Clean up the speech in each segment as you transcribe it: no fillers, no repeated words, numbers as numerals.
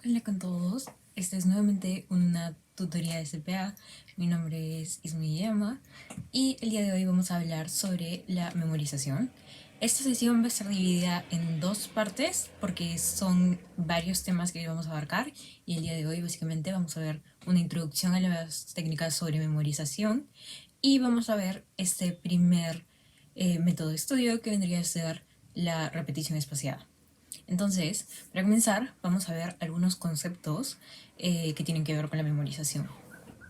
Hola con todos, esta es nuevamente una tutoría de CPA. Mi nombre es Ismiyama y el día de hoy vamos a hablar sobre la memorización. Esta sesión va a estar dividida en dos partes porque son varios temas que vamos a abarcar, y el día de hoy básicamente vamos a ver una introducción a las técnicas sobre memorización y vamos a ver este primer método de estudio, que vendría a ser la repetición espaciada. Entonces, para comenzar, vamos a ver algunos conceptos que tienen que ver con la memorización.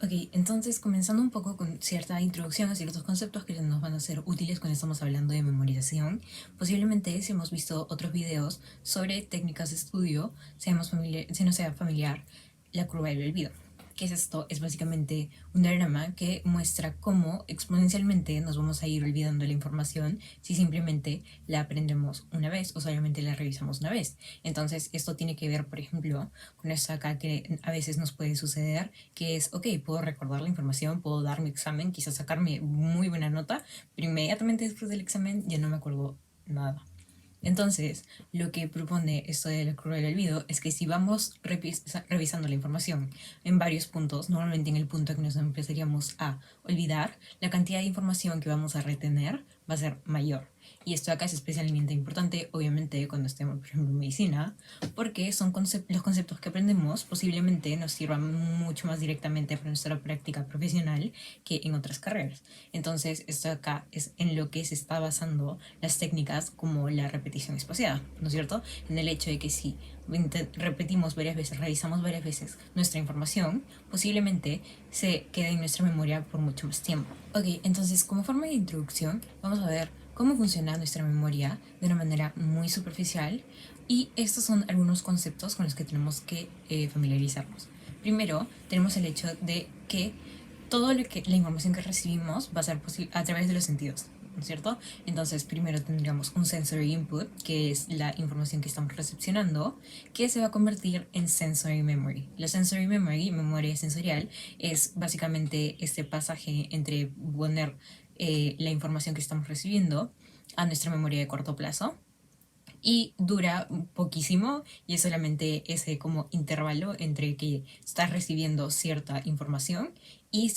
Ok, entonces comenzando un poco con cierta introducción a ciertos conceptos que nos van a ser útiles cuando estamos hablando de memorización. Posiblemente si hemos visto otros videos sobre técnicas de estudio, si no sea familiar, la curva del olvido. ¿Qué es esto? Es básicamente un diagrama que muestra cómo exponencialmente nos vamos a ir olvidando la información si simplemente la aprendemos una vez o solamente la revisamos una vez. Entonces esto tiene que ver, por ejemplo, con esto acá que a veces nos puede suceder, que es, ok, puedo recordar la información, puedo dar mi examen, quizás sacarme muy buena nota, pero inmediatamente después del examen ya no me acuerdo nada. Entonces, lo que propone esto de la curva del olvido es que si vamos revisando la información en varios puntos, normalmente en el punto que nos empezaríamos a olvidar, la cantidad de información que vamos a retener va a ser mayor. Y esto acá es especialmente importante, obviamente, cuando estemos, por ejemplo, en medicina, porque son los conceptos que aprendemos posiblemente nos sirvan mucho más directamente para nuestra práctica profesional que en otras carreras. Entonces, esto acá es en lo que se está basando las técnicas como la repetición espaciada, ¿no es cierto? En el hecho de que si repetimos varias veces, revisamos varias veces nuestra información, posiblemente se quede en nuestra memoria por mucho más tiempo. Ok, entonces como forma de introducción vamos a ver cómo funciona nuestra memoria de una manera muy superficial, y estos son algunos conceptos con los que tenemos que familiarizarnos. Primero, tenemos el hecho de que todo la información que recibimos va a ser a través de los sentidos, ¿no es cierto? Entonces, primero tendríamos un sensory input, que es la información que estamos recepcionando, que se va a convertir en sensory memory. La sensory memory, memoria sensorial, es básicamente este pasaje entre poner la información que estamos recibiendo a nuestra memoria de corto plazo, y dura poquísimo, y es solamente ese como intervalo entre que estás recibiendo cierta información y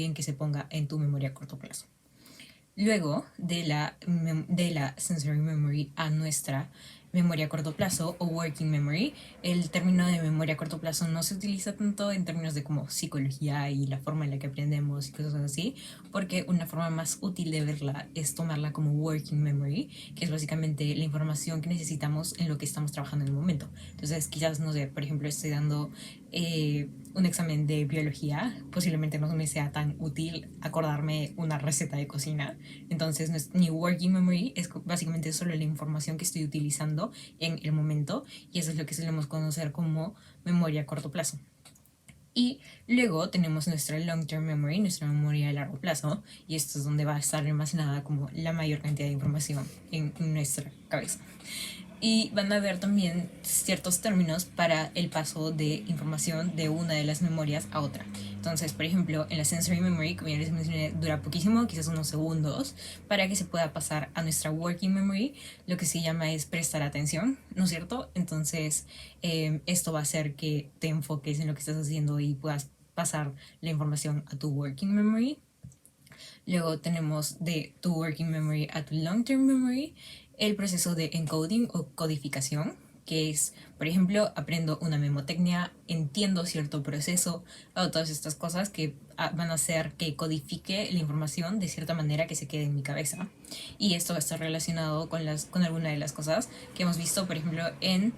en que se ponga en tu memoria a corto plazo. Luego de la sensory memory a nuestra memoria a corto plazo o working memory, el término de memoria a corto plazo no se utiliza tanto en términos de como psicología y la forma en la que aprendemos y cosas así, porque una forma más útil de verla es tomarla como working memory, que es básicamente la información que necesitamos en lo que estamos trabajando en el momento. Entonces, quizás, no sé, por ejemplo, estoy dando un examen de biología, posiblemente no me sea tan útil acordarme una receta de cocina. Entonces, mi working memory es básicamente solo la información que estoy utilizando en el momento, y eso es lo que solemos conocer como memoria a corto plazo. Y luego tenemos nuestra long-term memory, nuestra memoria a largo plazo, y esto es donde va a estar almacenada como la mayor cantidad de información en nuestra cabeza. Y van a ver también ciertos términos para el paso de información de una de las memorias a otra. Entonces, por ejemplo, en la sensory memory, como ya les mencioné, dura poquísimo, quizás unos segundos. Para que se pueda pasar a nuestra working memory, lo que se llama es prestar atención, ¿no es cierto? Entonces, esto va a hacer que te enfoques en lo que estás haciendo y puedas pasar la información a tu working memory. Luego tenemos de tu working memory a tu long-term memory el proceso de encoding o codificación, que es, por ejemplo, aprendo una memotecnia, entiendo cierto proceso, o todas estas cosas que van a hacer que codifique la información de cierta manera que se quede en mi cabeza. Y esto va a estar relacionado con alguna de las cosas que hemos visto, por ejemplo, en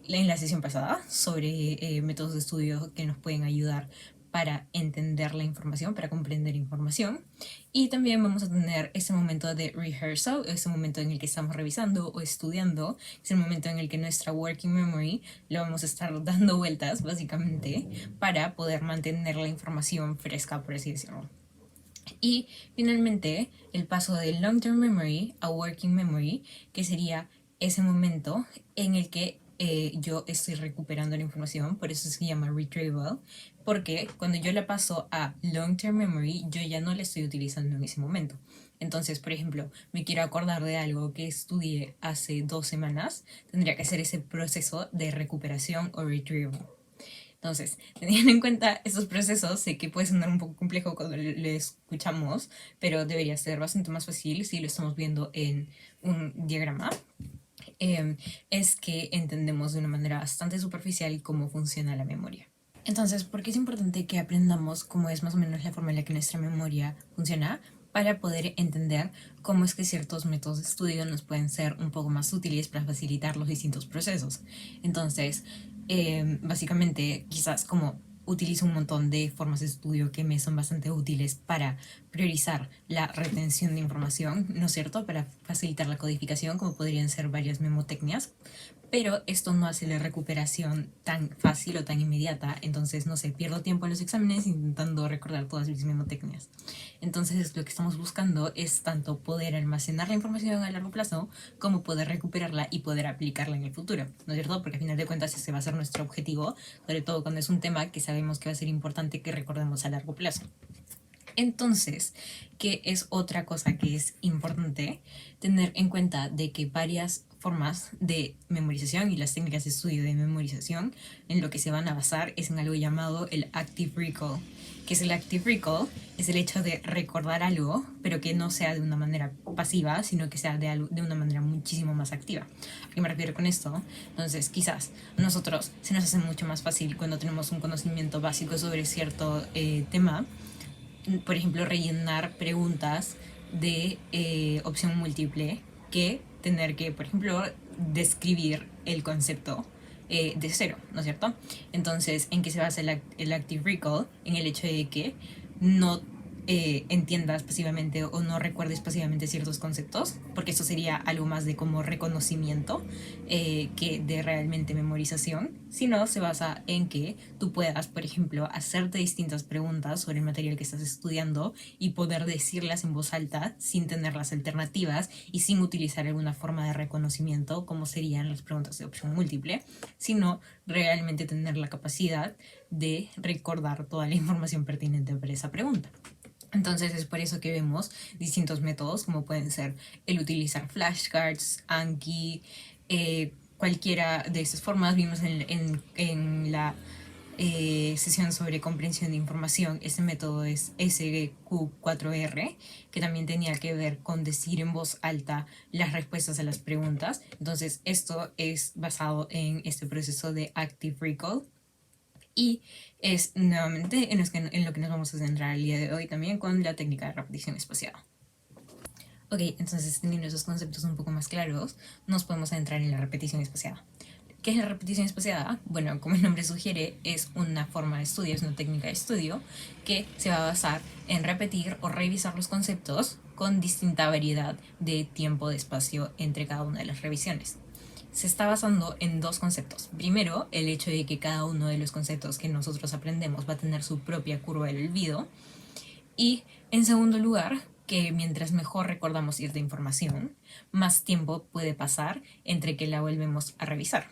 la sesión pasada sobre métodos de estudio que nos pueden ayudar para entender la información, para comprender información. Y también vamos a tener ese momento de rehearsal, ese momento en el que estamos revisando o estudiando, es el momento en el que nuestra working memory lo vamos a estar dando vueltas, básicamente, para poder mantener la información fresca, por así decirlo. Y finalmente, el paso de long-term memory a working memory, que sería ese momento en el que yo estoy recuperando la información, por eso se llama retrieval, porque cuando yo la paso a long term memory, yo ya no la estoy utilizando en ese momento. Entonces, por ejemplo, me quiero acordar de algo que estudié hace 2 semanas, tendría que hacer ese proceso de recuperación o retrieval. Entonces, teniendo en cuenta estos procesos, sé que puede sonar un poco complejo cuando lo escuchamos, pero debería ser bastante más fácil si lo estamos viendo en un diagrama. eh, es que entendemos de una manera bastante superficial cómo funciona la memoria. Entonces, ¿por qué es importante que aprendamos cómo es más o menos la forma en la que nuestra memoria funciona? Para poder entender cómo es que ciertos métodos de estudio nos pueden ser un poco más útiles para facilitar los distintos procesos. Entonces, básicamente, quizás como utilizo un montón de formas de estudio que me son bastante útiles para priorizar la retención de información, ¿no es cierto? Para facilitar la codificación, como podrían ser varias memotecnias, pero esto no hace la recuperación tan fácil o tan inmediata, entonces no sé, pierdo tiempo en los exámenes intentando recordar todas mis memotecnias. Entonces lo que estamos buscando es tanto poder almacenar la información a largo plazo como poder recuperarla y poder aplicarla en el futuro, ¿no es cierto? Porque al final de cuentas ese va a ser nuestro objetivo, sobre todo cuando es un tema que sabemos que va a ser importante que recordemos a largo plazo. Entonces, ¿qué es otra cosa que es importante? Tener en cuenta de que varias formas de memorización y las técnicas de estudio de memorización en lo que se van a basar es en algo llamado el Active Recall. ¿Qué es el Active Recall? Es el hecho de recordar algo, pero que no sea de una manera pasiva, sino que sea de una manera muchísimo más activa. ¿A qué me refiero con esto? Entonces, quizás a nosotros se nos hace mucho más fácil cuando tenemos un conocimiento básico sobre cierto tema, por ejemplo, rellenar preguntas de opción múltiple que tener que, por ejemplo, describir el concepto de cero, ¿no es cierto? Entonces, ¿en qué se basa el Active Recall? En el hecho de que no entiendas pasivamente o no recuerdes pasivamente ciertos conceptos, porque eso sería algo más de como reconocimiento que de realmente memorización, sino se basa en que tú puedas, por ejemplo, hacerte distintas preguntas sobre el material que estás estudiando y poder decirlas en voz alta sin tener las alternativas y sin utilizar alguna forma de reconocimiento como serían las preguntas de opción múltiple, sino realmente tener la capacidad de recordar toda la información pertinente para esa pregunta. Entonces es por eso que vemos distintos métodos como pueden ser el utilizar flashcards, Anki, cualquiera de estas formas. Vimos en la sesión sobre comprensión de información, este método es SQ4R, que también tenía que ver con decir en voz alta las respuestas a las preguntas. Entonces esto es basado en este proceso de Active Recall. Y es nuevamente en lo que nos vamos a centrar el día de hoy también con la técnica de repetición espaciada. Ok, entonces teniendo esos conceptos un poco más claros, nos podemos adentrar en la repetición espaciada. ¿Qué es la repetición espaciada? Bueno, como el nombre sugiere, es una forma de estudio, es una técnica de estudio que se va a basar en repetir o revisar los conceptos con distinta variedad de tiempo de espacio entre cada una de las revisiones. Se está basando en dos conceptos. Primero, el hecho de que cada uno de los conceptos que nosotros aprendemos va a tener su propia curva del olvido. Y en segundo lugar, que mientras mejor recordamos cierta información, más tiempo puede pasar entre que la volvemos a revisar.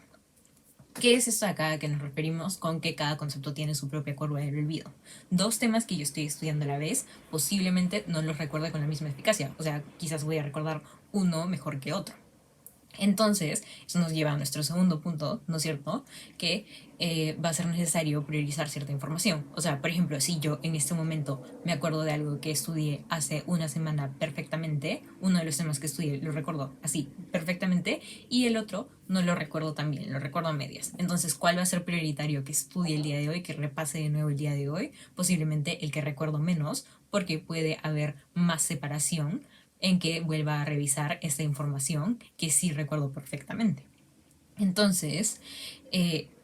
¿Qué es esto acá que nos referimos con que cada concepto tiene su propia curva del olvido? Dos temas que yo estoy estudiando a la vez, posiblemente no los recuerde con la misma eficacia. O sea, quizás voy a recordar uno mejor que otro. Entonces, eso nos lleva a nuestro segundo punto, ¿no es cierto? Que va a ser necesario priorizar cierta información. O sea, por ejemplo, si yo en este momento me acuerdo de algo que estudié hace una semana perfectamente, uno de los temas que estudié lo recuerdo así perfectamente y el otro no lo recuerdo tan bien, lo recuerdo a medias. Entonces, ¿cuál va a ser prioritario que estudie el día de hoy, que repase de nuevo el día de hoy? Posiblemente el que recuerdo menos, porque puede haber más separación en que vuelva a revisar esta información que sí recuerdo perfectamente. Entonces,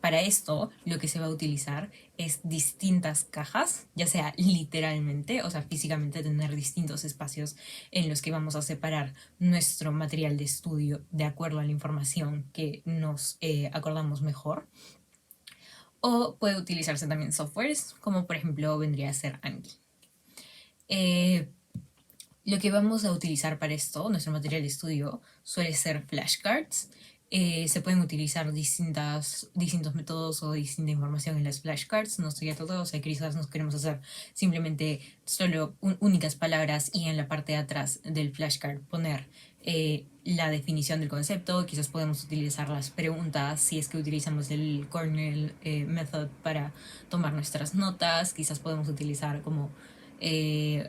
para esto lo que se va a utilizar es distintas cajas, ya sea literalmente, o sea, físicamente tener distintos espacios en los que vamos a separar nuestro material de estudio de acuerdo a la información que nos acordamos mejor. O puede utilizarse también softwares, como por ejemplo vendría a ser Anki. Lo que vamos a utilizar para esto, nuestro material de estudio, suele ser flashcards, Se pueden utilizar distintos métodos o distinta información en las flashcards. No estoy a todo, o sea, quizás nos queremos hacer simplemente solo únicas palabras y en la parte de atrás del flashcard poner la definición del concepto. Quizás podemos utilizar las preguntas si es que utilizamos el Cornell Method para tomar nuestras notas. Quizás podemos utilizar como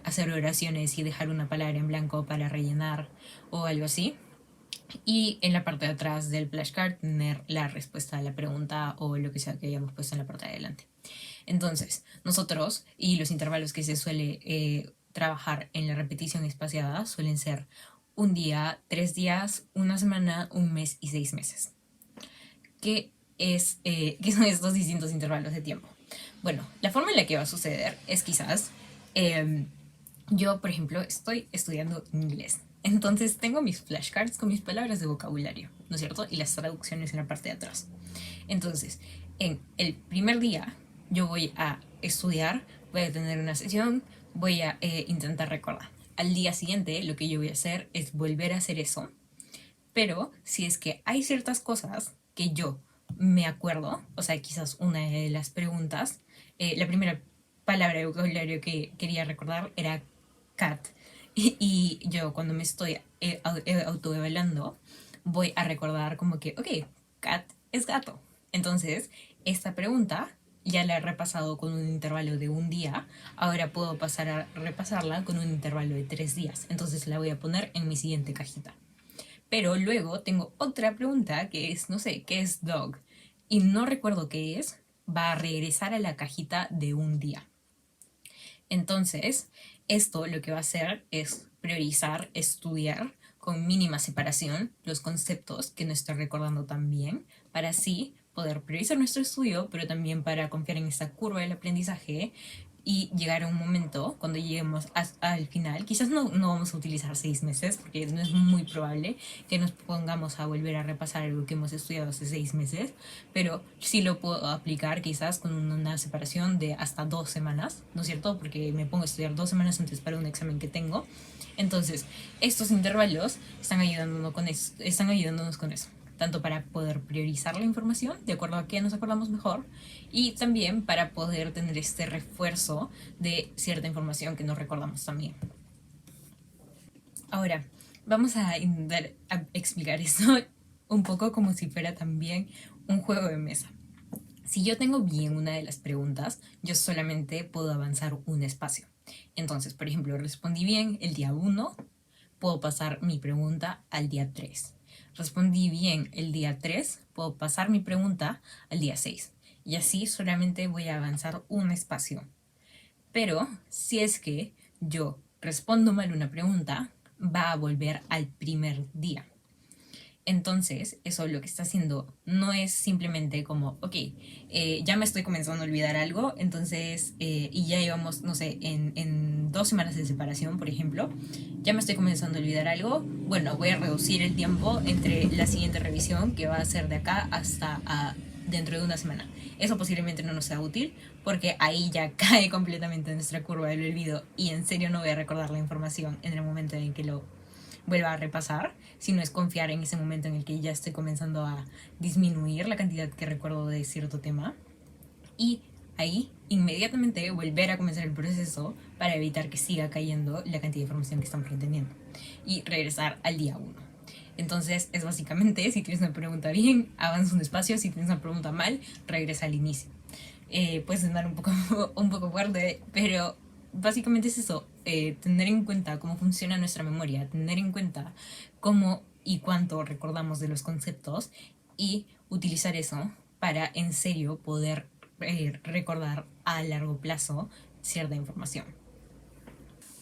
hacer oraciones y dejar una palabra en blanco para rellenar o algo así. Y en la parte de atrás del flashcard tener la respuesta a la pregunta o lo que sea que hayamos puesto en la parte de adelante. Entonces, nosotros y los intervalos que se suele trabajar en la repetición espaciada suelen ser un día, 3 días, una semana, un mes y 6 meses. ¿Qué son estos distintos intervalos de tiempo? Bueno, la forma en la que va a suceder es quizás yo, por ejemplo, estoy estudiando inglés. Entonces tengo mis flashcards con mis palabras de vocabulario, ¿no es cierto? Y las traducciones en la parte de atrás. Entonces, en el primer día yo voy a estudiar, voy a tener una sesión, voy a intentar recordar. Al día siguiente lo que yo voy a hacer es volver a hacer eso, pero si es que hay ciertas cosas que yo me acuerdo, o sea, quizás una de las preguntas, la primera palabra de vocabulario que quería recordar era cat. Y yo cuando me estoy autoevaluando, voy a recordar como que, ok, cat es gato. Entonces, esta pregunta ya la he repasado con un intervalo de un día, ahora puedo pasar a repasarla con un intervalo de 3 días. Entonces la voy a poner en mi siguiente cajita. Pero luego tengo otra pregunta que es, no sé, ¿qué es dog? Y no recuerdo qué es, va a regresar a la cajita de un día. Entonces, esto lo que va a hacer es priorizar, estudiar con mínima separación los conceptos que no estoy recordando tan bien, para así poder priorizar nuestro estudio, pero también para confiar en esta curva del aprendizaje y llegar a un momento cuando lleguemos al final. Quizás no vamos a utilizar 6 meses, porque no es muy probable que nos pongamos a volver a repasar algo que hemos estudiado hace 6 meses, pero sí lo puedo aplicar quizás con una separación de hasta 2 semanas, ¿no es cierto? Porque me pongo a estudiar 2 semanas antes para un examen que tengo. Entonces, estos intervalos están ayudándonos con eso, tanto para poder priorizar la información de acuerdo a qué nos acordamos mejor y también para poder tener este refuerzo de cierta información que no recordamos también. Ahora, vamos a intentar explicar esto un poco como si fuera también un juego de mesa. Si yo tengo bien una de las preguntas, yo solamente puedo avanzar un espacio. Entonces, por ejemplo, respondí bien el día 1, puedo pasar mi pregunta al día 3. Respondí bien el día 3, puedo pasar mi pregunta al día 6. Y así solamente voy a avanzar un espacio. Pero si es que yo respondo mal una pregunta, va a volver al primer día. Entonces, eso lo que está haciendo no es simplemente como, ok, ya me estoy comenzando a olvidar algo, entonces, y ya llevamos, no sé, en 2 semanas de separación, por ejemplo, ya me estoy comenzando a olvidar algo, bueno, voy a reducir el tiempo entre la siguiente revisión, que va a ser de acá hasta dentro de una semana. Eso posiblemente no nos sea útil, porque ahí ya cae completamente nuestra curva del olvido y en serio no voy a recordar la información en el momento en que lo vuelva a repasar, sino es confiar en ese momento en el que ya estoy comenzando a disminuir la cantidad que recuerdo de cierto tema y ahí inmediatamente volver a comenzar el proceso para evitar que siga cayendo la cantidad de información que estamos reteniendo y regresar al día 1. Entonces es básicamente, si tienes una pregunta bien, avanza un espacio, si tienes una pregunta mal, regresa al inicio. Puede sonar un poco fuerte, pero básicamente es eso, tener en cuenta cómo funciona nuestra memoria, tener en cuenta cómo y cuánto recordamos de los conceptos y utilizar eso para en serio poder recordar a largo plazo cierta información.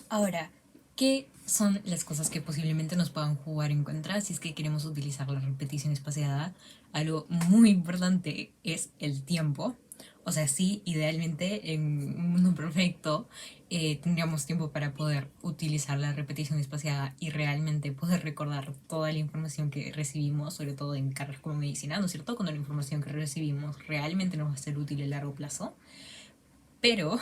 Ahora, ¿qué son las cosas que posiblemente nos puedan jugar en contra si es que queremos utilizar la repetición espaciada? Algo muy importante es el tiempo. O sea, sí, idealmente en un mundo perfecto tendríamos tiempo para poder utilizar la repetición espaciada y realmente poder recordar toda la información que recibimos, sobre todo en carreras como medicina, ¿no es cierto? Cuando la información que recibimos realmente nos va a ser útil a largo plazo. Pero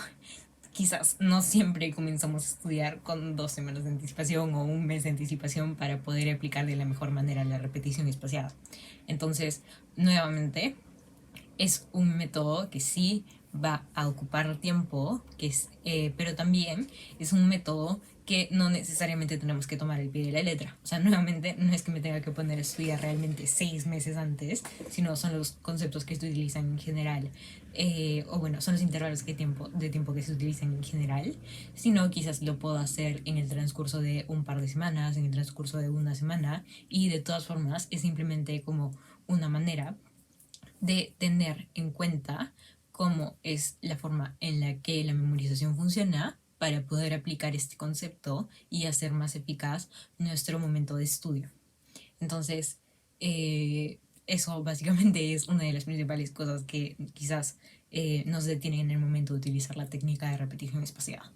quizás no siempre comenzamos a estudiar con 2 semanas de anticipación o un mes de anticipación para poder aplicar de la mejor manera la repetición espaciada. Entonces, nuevamente, es un método que sí va a ocupar tiempo, pero también es un método que no necesariamente tenemos que tomar al pie de la letra. O sea, nuevamente, no es que me tenga que poner a estudiar realmente 6 meses antes, sino son los conceptos que se utilizan en general, o bueno, son los intervalos de tiempo que se utilizan en general, sino quizás lo puedo hacer en el transcurso de un par de semanas, en el transcurso de una semana, y de todas formas es simplemente como una manera de tener en cuenta cómo es la forma en la que la memorización funciona para poder aplicar este concepto y hacer más eficaz nuestro momento de estudio. Entonces, eso básicamente es una de las principales cosas que quizás nos detienen en el momento de utilizar la técnica de repetición espaciada.